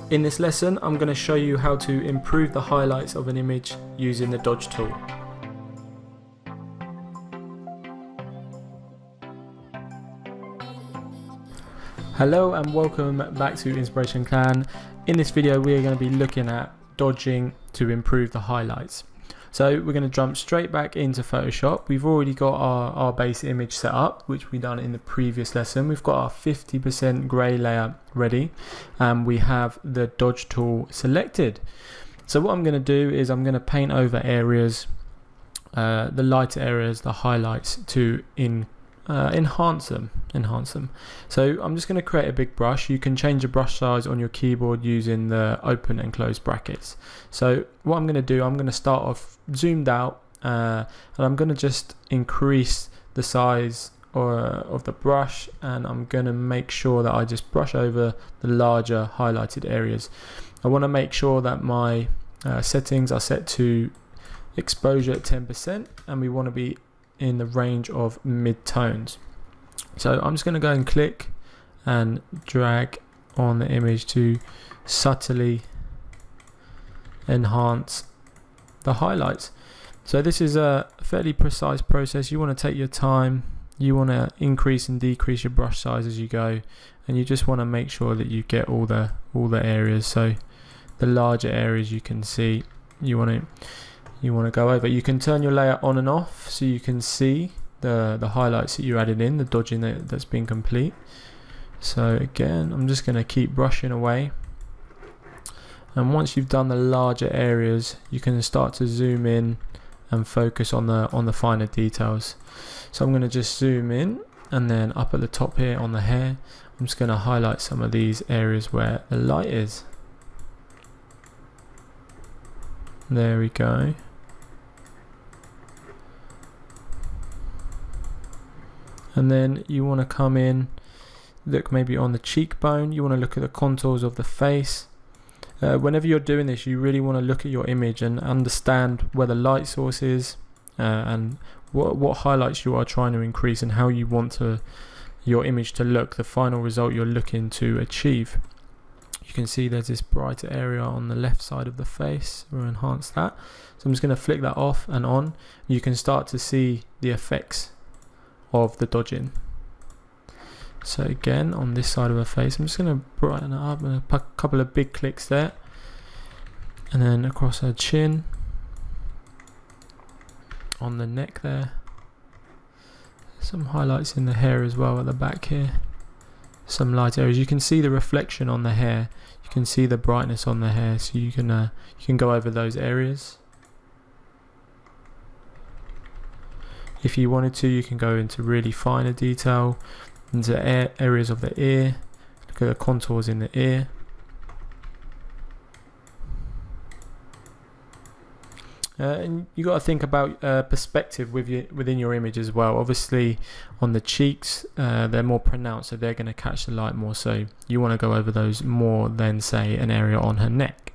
In this lesson, I'm going to show you how to improve the highlights of an image using the Dodge tool. Hello and welcome back to Inspiration Clan. In this video we are going to be looking at dodging to improve the highlights. So we're going to jump straight back into Photoshop. We've already got our base image set up, which we done in the previous lesson. We've got our 50% grey layer ready and we have the dodge tool selected. So what I'm going to do is I'm going to paint over areas, the lighter areas, the highlights, to enhance them. So I'm just going to create a big brush. You can change the brush size on your keyboard using the open and close brackets. So what I'm going to do, I'm going to start off zoomed out and I'm going to just increase the size of the brush, and I'm going to make sure that I just brush over the larger highlighted areas. I want to make sure that my settings are set to exposure at 10%, and we want to be in the range of mid-tones. So I'm just going to go and click and drag on the image to subtly enhance the highlights. So this is a fairly precise process. You want to take your time, you want to increase and decrease your brush size as you go, and you just want to make sure that you get all the areas. So the larger areas you can see, you want to go over. You can turn your layer on and off so you can see the highlights that you added in, the dodging that's been complete. So again, I'm just going to keep brushing away, and once you've done the larger areas, you can start to zoom in and focus on the finer details. So I'm going to just zoom in, and then up at the top here on the hair, I'm just going to highlight some of these areas where the light is. There we go. And then you want to come in, look maybe on the cheekbone, you want to look at the contours of the face. Whenever you're doing this, you really want to look at your image and understand where the light source is and what highlights you are trying to increase and how you want your image to look, the final result you're looking to achieve. You can see there's this brighter area on the left side of the face. We'll enhance that. So I'm just going to flick that off and on. You can start to see the effects of the dodging. So again, on this side of her face, I'm just going to brighten it up, and a couple of big clicks there, and then across her chin, on the neck there, some highlights in the hair as well at the back here, some light areas. You can see the reflection on the hair, you can see the brightness on the hair, so you can go over those areas. If you wanted to, you can go into really finer detail, into areas of the ear, look at the contours in the ear. And you got to think about perspective within your image as well. Obviously on the cheeks, they're more pronounced, so they're going to catch the light more, so you want to go over those more than say an area on her neck.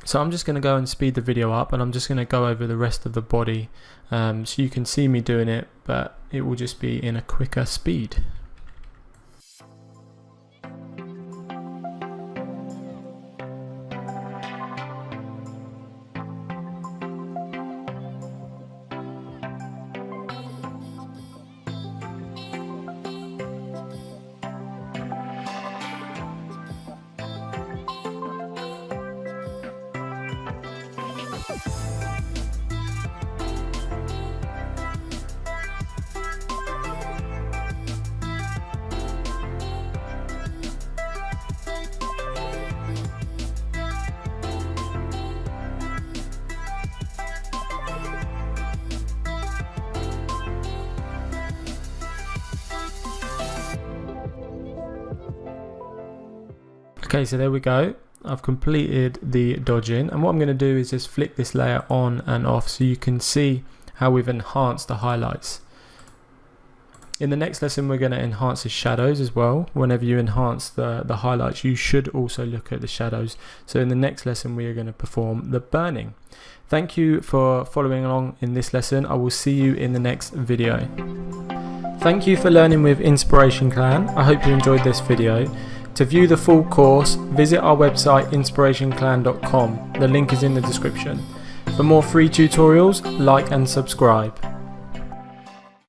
So I'm just going to go and speed the video up, and I'm just going to go over the rest of the body, so you can see me doing it, but it will just be in a quicker speed. Okay, so there we go. I've completed the dodging, and what I'm going to do is just flick this layer on and off so you can see how we've enhanced the highlights. In the next lesson, we're going to enhance the shadows as well. Whenever you enhance the highlights, you should also look at the shadows. So in the next lesson, we are going to perform the burning. Thank you for following along in this lesson. I will see you in the next video. Thank you for learning with Inspiration Clan. I hope you enjoyed this video. To view the full course, visit our website inspirationclan.com. The link is in the description. For more free tutorials, like and subscribe.